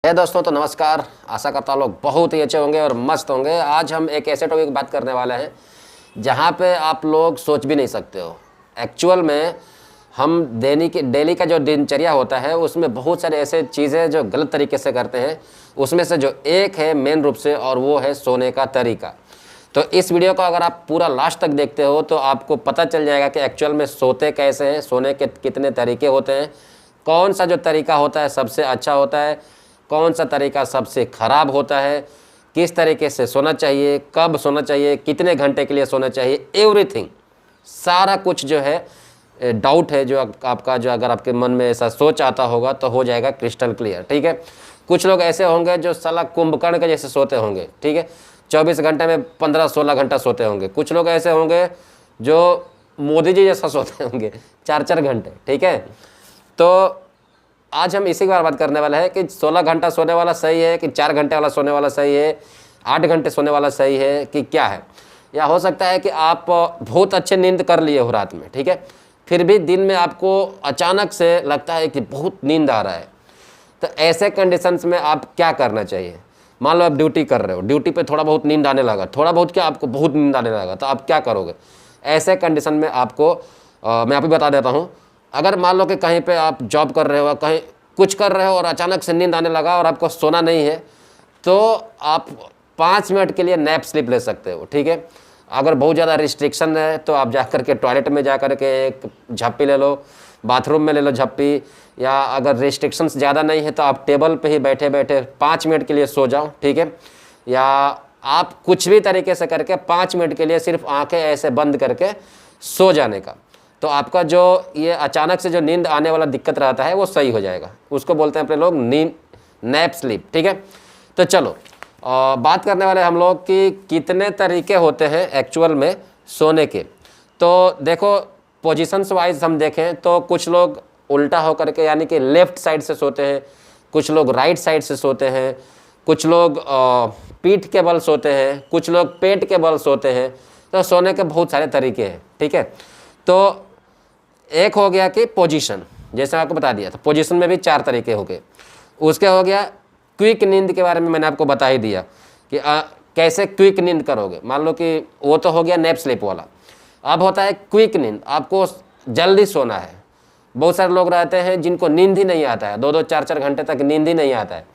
है दोस्तों, तो नमस्कार। आशा करता हूँ लोग बहुत ही अच्छे होंगे और मस्त होंगे। आज हम एक ऐसे टॉपिक की बात करने वाले हैं जहाँ पे आप लोग सोच भी नहीं सकते हो। एक्चुअल में हम डेली का जो दिनचर्या होता है उसमें बहुत सारे ऐसे चीज़ें जो गलत तरीके से करते हैं। उसमें से जो एक है मेन रूप से, और वो है सोने का तरीका। तो इस वीडियो को अगर आप पूरा लास्ट तक देखते हो तो आपको पता चल जाएगा कि एक्चुअल में सोते कैसे हैं, सोने के कितने तरीके होते हैं, कौन सा जो तरीका होता है सबसे अच्छा होता है, कौन सा तरीका सबसे ख़राब होता है, किस तरीके से सोना चाहिए, कब सोना चाहिए, कितने घंटे के लिए सोना चाहिए, एवरीथिंग सारा कुछ जो है डाउट है जो आपका जो अगर आपके मन में ऐसा सोच आता होगा तो हो जाएगा क्रिस्टल क्लियर। ठीक है। कुछ लोग ऐसे होंगे जो साला कुंभकर्ण के जैसे सोते होंगे। ठीक है। 24 घंटे में 15-16 घंटा सोते होंगे। कुछ लोग ऐसे होंगे जो मोदी जी जैसा सोते होंगे 4-4 घंटे। ठीक है। तो आज हम इसी के बारे में बात करने वाला है कि 16 घंटा सोने वाला सही है कि 4 घंटे वाला सोने वाला सही है, 8 घंटे सोने वाला सही है कि क्या है। या हो सकता है कि आप बहुत अच्छे नींद कर लिए हो रात में, ठीक है, फिर भी दिन में आपको अचानक से लगता है कि बहुत नींद आ रहा है। तो ऐसे कंडीशंस में आप क्या करना चाहिए। मान लो आप ड्यूटी कर रहे हो, ड्यूटी पे थोड़ा बहुत नींद आने लगा, थोड़ा बहुत क्या आपको बहुत नींद आने लगा, तो आप क्या करोगे ऐसे कंडीशन में। आपको मैं आपको बता देता हूँ। अगर मान लो कि कहीं पे आप जॉब कर रहे हो, कहीं कुछ कर रहे हो और अचानक से नींद आने लगा और आपको सोना नहीं है, तो आप 5 मिनट के लिए नैप स्लिप ले सकते हो। ठीक है। अगर बहुत ज़्यादा रिस्ट्रिक्शन है तो आप जा कर के टॉयलेट में जा कर के एक झप्पी ले लो, बाथरूम में ले लो झप्पी, या अगर रिस्ट्रिक्शंस ज़्यादा नहीं है तो आप टेबल पे ही बैठे बैठे 5 मिनट के लिए सो जाओ। ठीक है। या आप कुछ भी तरीके से करके 5 मिनट के लिए सिर्फ आंखें ऐसे बंद करके सो जाने का, तो आपका जो ये अचानक से जो नींद आने वाला दिक्कत रहता है वो सही हो जाएगा। उसको बोलते हैं अपने लोग नींद, नैप स्लीप। ठीक है। तो चलो बात करने वाले हम लोग कि कितने तरीके होते हैं एक्चुअल में सोने के। तो देखो पोजीशंस वाइज हम देखें तो कुछ लोग उल्टा होकर के यानी कि लेफ़्ट साइड से सोते हैं, कुछ लोग राइट साइड से सोते हैं, कुछ लोग पीठ के बल सोते हैं, कुछ लोग पेट के बल सोते हैं। तो सोने के बहुत सारे तरीके हैं। ठीक है। तो एक हो गया कि पोजीशन, जैसे आपको बता दिया था, पोजीशन में भी 4 तरीके हो गए। उसके हो गया क्विक नींद के बारे में मैंने आपको बता ही दिया कि कैसे क्विक नींद करोगे। मान लो कि वो तो हो गया नैप स्लिप वाला। अब होता है क्विक नींद, आपको जल्दी सोना है। बहुत सारे लोग रहते हैं जिनको नींद ही नहीं आता है, 2-2 4-4 घंटे तक नींद ही नहीं आता है।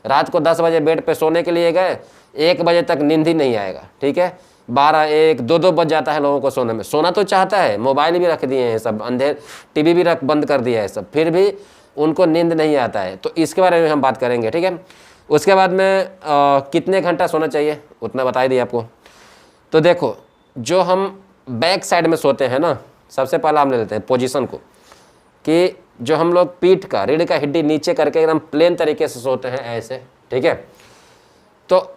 रात को 10 बजे बेड पे सोने के लिए गए, 1 बजे तक नींद ही नहीं आएगा। ठीक है। 12, 1, 2 बज जाता है लोगों को सोने में। सोना तो चाहता है, मोबाइल भी रख दिए हैं सब, अंधेर टीवी भी बंद कर दिया है सब, फिर भी उनको नींद नहीं आता है। तो इसके बारे में हम बात करेंगे। ठीक है। उसके बाद में कितने घंटा सोना चाहिए उतना बता ही दिया आपको। तो देखो, जो हम बैक साइड में सोते हैं ना, सबसे पहला हम ले लेते हैं पोजीशन को, कि जो हम लोग पीठ का, रीढ़ का हड्डी नीचे करके एकदम प्लेन तरीके से सोते हैं ऐसे। ठीक है। तो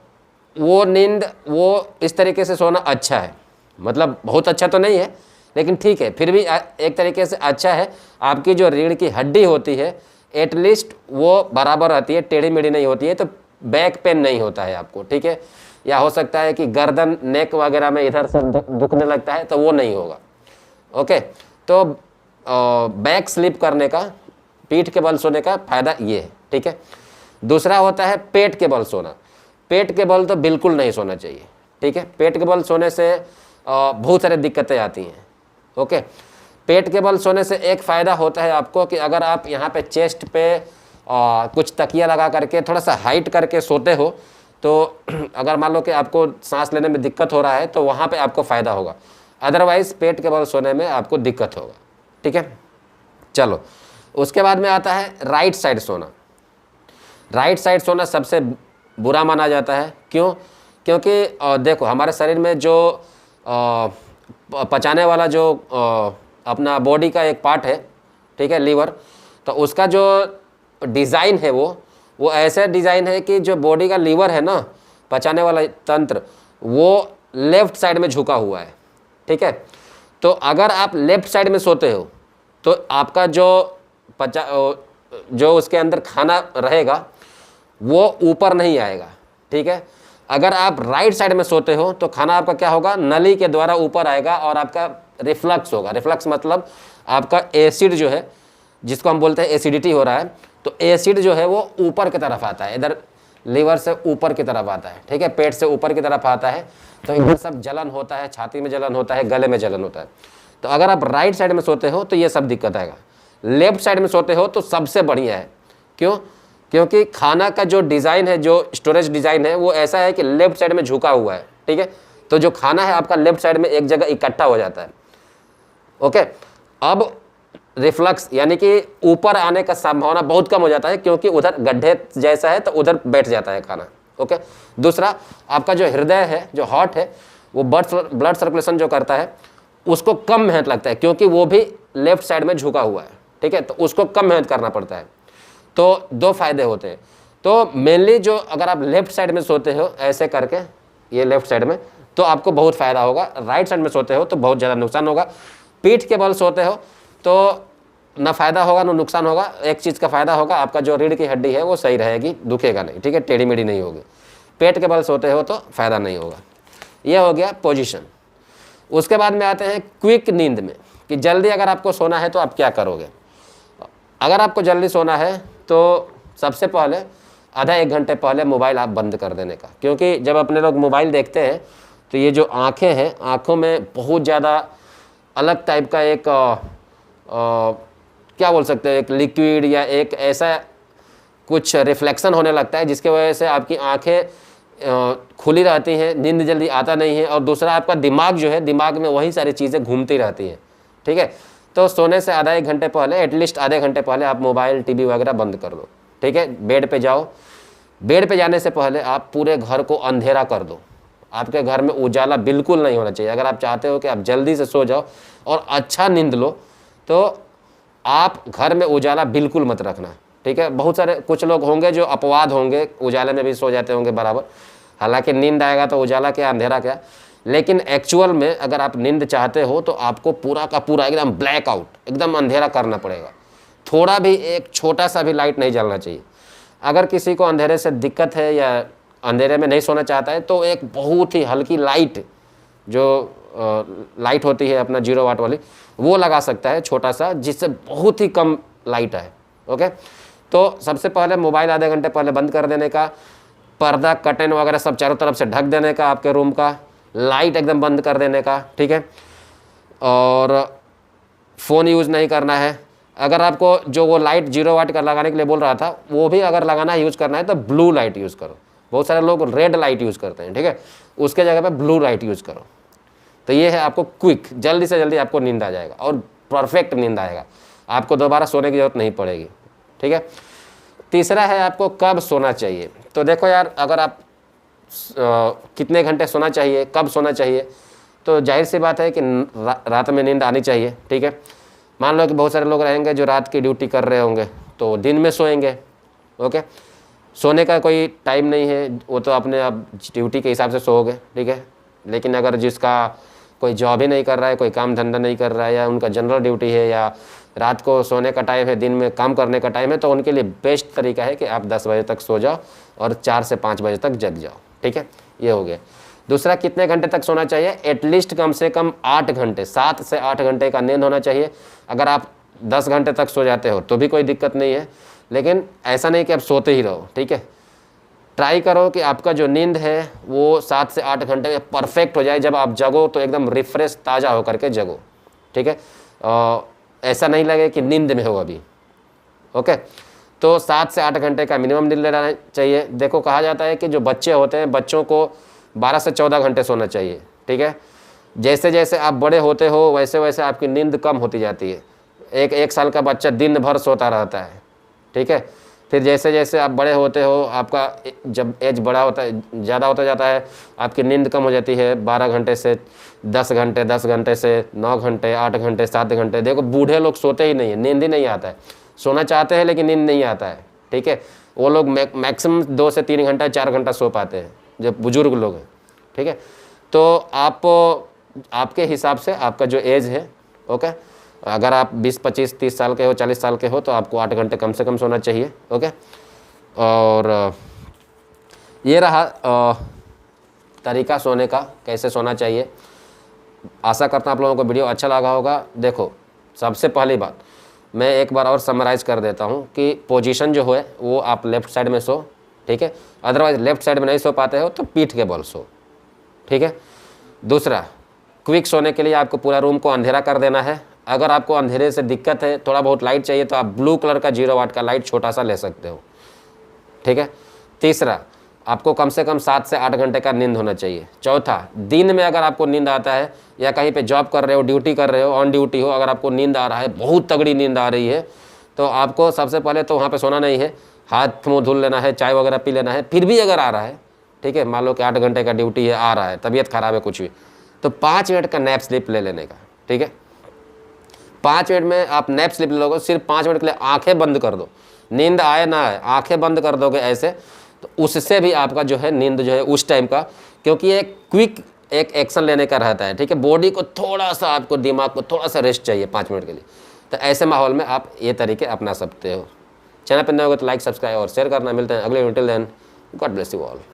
वो नींद, वो इस तरीके से सोना अच्छा है। मतलब बहुत अच्छा तो नहीं है लेकिन ठीक है, फिर भी एक तरीके से अच्छा है। आपकी जो रीढ़ की हड्डी होती है एटलीस्ट वो बराबर रहती है, टेढ़ी मेढ़ी नहीं होती है, तो बैक पेन नहीं होता है आपको। ठीक है। या हो सकता है कि गर्दन, नेक वगैरह में इधर से दुखने लगता है, तो वो नहीं होगा। ओके। तो बैक स्लिप करने का, पीठ के बल सोने का फ़ायदा ये है। ठीक है। दूसरा होता है पेट के बल सोना। पेट के बल तो बिल्कुल नहीं सोना चाहिए। ठीक है। पेट के बल सोने से बहुत सारी दिक्कतें आती हैं। ओके। पेट के बल सोने से एक फ़ायदा होता है आपको कि अगर आप यहाँ पे चेस्ट पे कुछ तकिया लगा करके थोड़ा सा हाइट करके सोते हो, तो अगर मान लो कि आपको सांस लेने में दिक्कत हो रहा है तो वहाँ पे आपको फ़ायदा होगा। अदरवाइज़ पेट के बल सोने में आपको दिक्कत होगा। ठीक है। चलो, उसके बाद में आता है राइट साइड सोना। राइट साइड सोना सबसे बुरा माना जाता है। क्यों? क्योंकि देखो, हमारे शरीर में जो पचाने वाला जो अपना बॉडी का एक पार्ट है, ठीक है, लीवर, तो उसका जो डिज़ाइन है वो ऐसा डिज़ाइन है कि जो बॉडी का लीवर है ना, पचाने वाला तंत्र, वो लेफ़्ट साइड में झुका हुआ है। ठीक है। तो अगर आप लेफ़्ट साइड में सोते हो तो आपका जो उसके अंदर खाना रहेगा वो ऊपर नहीं आएगा। ठीक है। अगर आप राइट साइड में सोते हो तो खाना आपका क्या होगा, नली के द्वारा ऊपर आएगा और आपका रिफ्लक्स होगा। रिफ्लक्स मतलब आपका एसिड जो है, जिसको हम बोलते हैं एसिडिटी हो रहा है, तो एसिड जो है वो ऊपर की तरफ आता है, इधर लीवर से ऊपर की तरफ आता है, ठीक है, पेट से ऊपर की तरफ आता है। तो इधर सब जलन होता है, छाती में जलन होता है, गले में जलन होता है। तो अगर आप राइट साइड में सोते हो तो ये सब दिक्कत आएगा। लेफ्ट साइड में सोते हो तो सबसे बढ़िया है। क्यों? क्योंकि खाना का जो डिज़ाइन है, जो स्टोरेज डिज़ाइन है, वो ऐसा है कि लेफ्ट साइड में झुका हुआ है, ठीक है। तो जो खाना है आपका लेफ्ट साइड में एक जगह इकट्ठा हो जाता है। ओके, अब रिफ्लक्स यानी कि ऊपर आने का संभावना बहुत कम हो जाता है, क्योंकि उधर गड्ढे जैसा है तो उधर बैठ जाता है खाना। ओके, दूसरा आपका जो हृदय है, जो हार्ट है, वो ब्लड सर्कुलेशन जो करता है उसको कम मेहनत लगता है, क्योंकि वो भी लेफ्ट साइड में झुका हुआ है, ठीक है। तो उसको कम मेहनत करना पड़ता है। तो दो फायदे होते हैं। तो मेनली जो अगर आप लेफ्ट साइड में सोते हो ऐसे करके, ये लेफ्ट साइड में, तो आपको बहुत फ़ायदा होगा। राइट साइड में सोते हो तो बहुत ज़्यादा नुकसान होगा। पीठ के बल सोते हो तो ना फ़ायदा होगा ना नुकसान होगा। एक चीज़ का फ़ायदा होगा, आपका जो रीढ़ की हड्डी है वो सही रहेगी, दुखेगा नहीं, ठीक है, टेढ़ी मेढ़ी नहीं होगी। पेट के बल सोते हो तो फ़ायदा नहीं होगा। ये हो गया पोजीशन। उसके बाद में आते हैं क्विक नींद में, कि जल्दी अगर आपको सोना है तो आप क्या करोगे। अगर आपको जल्दी सोना है तो सबसे पहले आधा एक घंटे पहले मोबाइल आप बंद कर देने का, क्योंकि जब अपने लोग मोबाइल देखते हैं तो ये जो आँखें हैं, आँखों में बहुत ज़्यादा अलग टाइप का एक क्या बोल सकते हैं, एक लिक्विड या एक ऐसा कुछ रिफ्लेक्शन होने लगता है, जिसके वजह से आपकी आँखें खुली रहती हैं, नींद जल्दी आता नहीं है। और दूसरा आपका दिमाग जो है, दिमाग में वही सारी चीज़ें घूमती रहती हैं, ठीक है। तो सोने से आधा एक घंटे पहले, एटलीस्ट आधे घंटे पहले आप मोबाइल टीवी वगैरह बंद कर दो, ठीक है। बेड पे जाओ। बेड पे जाने से पहले आप पूरे घर को अंधेरा कर दो। आपके घर में उजाला बिल्कुल नहीं होना चाहिए। अगर आप चाहते हो कि आप जल्दी से सो जाओ और अच्छा नींद लो, तो आप घर में उजाला बिल्कुल मत रखना, ठीक है। बहुत सारे कुछ लोग होंगे जो अपवाद होंगे, उजाले में भी सो जाते होंगे बराबर। हालांकि नींद आएगा तो उजाला क्या अंधेरा क्या, लेकिन एक्चुअल में अगर आप नींद चाहते हो तो आपको पूरा का पूरा एकदम ब्लैक आउट, एकदम अंधेरा करना पड़ेगा। थोड़ा भी, एक छोटा सा भी लाइट नहीं जलना चाहिए। अगर किसी को अंधेरे से दिक्कत है या अंधेरे में नहीं सोना चाहता है तो एक बहुत ही हल्की लाइट, जो लाइट होती है अपना 0 वाट वाली, वो लगा सकता है छोटा सा, जिससे बहुत ही कम लाइट आए। ओके, तो सबसे पहले मोबाइल आधे घंटे पहले बंद कर देने का, पर्दा कर्टेन वगैरह सब चारों तरफ से ढक देने का, आपके रूम का लाइट एकदम बंद कर देने का, ठीक है। और फ़ोन यूज़ नहीं करना है। अगर आपको जो वो लाइट 0 वाट का लगाने के लिए बोल रहा था, वो भी अगर लगाना यूज़ करना है तो ब्लू लाइट यूज़ करो। बहुत सारे लोग रेड लाइट यूज़ करते हैं, ठीक है, उसके जगह पे ब्लू लाइट यूज़ करो। तो ये है आपको क्विक, जल्दी से जल्दी आपको नींद आ जाएगा और परफेक्ट नींद आएगा, आपको दोबारा सोने की ज़रूरत नहीं पड़ेगी, ठीक है। तीसरा है आपको कब सोना चाहिए। तो देखो यार, अगर आप कितने घंटे सोना चाहिए, कब सोना चाहिए, तो जाहिर सी बात है कि रात में नींद आनी चाहिए, ठीक है। मान लो कि बहुत सारे लोग रहेंगे जो रात की ड्यूटी कर रहे होंगे, तो दिन में सोएंगे। ओके, सोने का कोई टाइम नहीं है, वो तो अपने आप ड्यूटी के हिसाब से सोओगे, ठीक है। लेकिन अगर जिसका कोई जॉब ही नहीं कर रहा है, कोई काम धंधा नहीं कर रहा है, या उनका जनरल ड्यूटी है, या रात को सोने का टाइम है, दिन में काम करने का टाइम है, तो उनके लिए बेस्ट तरीका है कि आप 10 बजे तक सो जाओ और 4 से 5 बजे तक जग जाओ, ठीक है। ये हो गया। दूसरा, कितने घंटे तक सोना चाहिए। एटलीस्ट कम से कम 8 घंटे, 7 से 8 घंटे का नींद होना चाहिए। अगर आप 10 घंटे तक सो जाते हो तो भी कोई दिक्कत नहीं है, लेकिन ऐसा नहीं कि आप सोते ही रहो, ठीक है। ट्राई करो कि आपका जो नींद है वो 7 से 8 घंटे में परफेक्ट हो जाए। जब आप जगो तो एकदम रिफ्रेश, ताज़ा होकर के जगो, ठीक है। ऐसा नहीं लगे कि नींद में हो अभी। ओके, तो 7 से 8 घंटे का मिनिमम नींद लेना चाहिए। देखो, कहा जाता है कि जो बच्चे होते हैं, बच्चों को 12 से 14 घंटे सोना चाहिए, ठीक है। जैसे जैसे आप बड़े होते हो वैसे वैसे आपकी नींद कम होती जाती है। एक साल का बच्चा दिन भर सोता रहता है, ठीक है। फिर जैसे जैसे आप बड़े होते हो, आपका जब एज बड़ा होता है, ज़्यादा होता जाता है, आपकी नींद कम हो जाती है। 12 घंटे से 10 घंटे, 10 घंटे से 9 घंटे, 8 घंटे, 7 घंटे। देखो, बूढ़े लोग सोते ही नहीं है, नींद ही नहीं आता है। सोना चाहते हैं लेकिन नींद नहीं आता है, ठीक है। वो लोग मैक्सिमम 2 से 3 घंटा, 4 घंटा सो पाते हैं, जो बुजुर्ग लोग हैं, ठीक है। तो आप आपके हिसाब से आपका जो एज है, ओके, अगर आप 20, 25, 30 साल के हो, 40 साल के हो, तो आपको 8 घंटे कम से कम सोना चाहिए, ओके। और ये रहा तरीका सोने का, कैसे सोना चाहिए। आशा करता हूँ आप लोगों को वीडियो अच्छा लगा होगा। देखो, सबसे पहली बात, मैं एक बार और समराइज़ कर देता हूँ कि पोजीशन जो है वो आप लेफ़्ट साइड में सो, ठीक है। अदरवाइज़ लेफ़्ट साइड में नहीं सो पाते हो तो पीठ के बल सो, ठीक है। दूसरा, क्विक सोने के लिए आपको पूरा रूम को अंधेरा कर देना है। अगर आपको अंधेरे से दिक्कत है, थोड़ा बहुत लाइट चाहिए, तो आप ब्लू कलर का 0 वाट का लाइट छोटा सा ले सकते हो, ठीक है। तीसरा, आपको कम से कम 7 से 8 घंटे का नींद होना चाहिए। चौथा, दिन में अगर आपको नींद आता है या कहीं पे जॉब कर रहे हो, ड्यूटी कर रहे हो, ऑन ड्यूटी हो, अगर आपको नींद आ रहा है, बहुत तगड़ी नींद आ रही है, तो आपको सबसे पहले तो वहाँ पे सोना नहीं है, हाथ मुँह धुल लेना है, चाय वगैरह पी लेना है। फिर भी अगर आ रहा है, ठीक है, मान लो कि 8 घंटे का ड्यूटी है, आ रहा है, तबीयत खराब है, कुछ भी, तो 5 मिनट का नैप स्लिप ले लेने का, ठीक है। 5 मिनट में आप नैप स्लिप ले लोगे, सिर्फ 5 मिनट के लिए आंखें बंद कर दो, नींद आए ना आए, आंखें बंद कर दोगे ऐसे, तो उससे भी आपका जो है नींद जो है उस टाइम का, क्योंकि ये क्विक एक एक्शन लेने का रहता है, ठीक है। बॉडी को थोड़ा सा, आपको दिमाग को थोड़ा सा रेस्ट चाहिए 5 मिनट के लिए, तो ऐसे माहौल में आप ये तरीके अपना सकते हो। चैनल पर नए होगा तो लाइक, सब्सक्राइब और शेयर करना। मिलते हैं अगले video, till then god bless you all.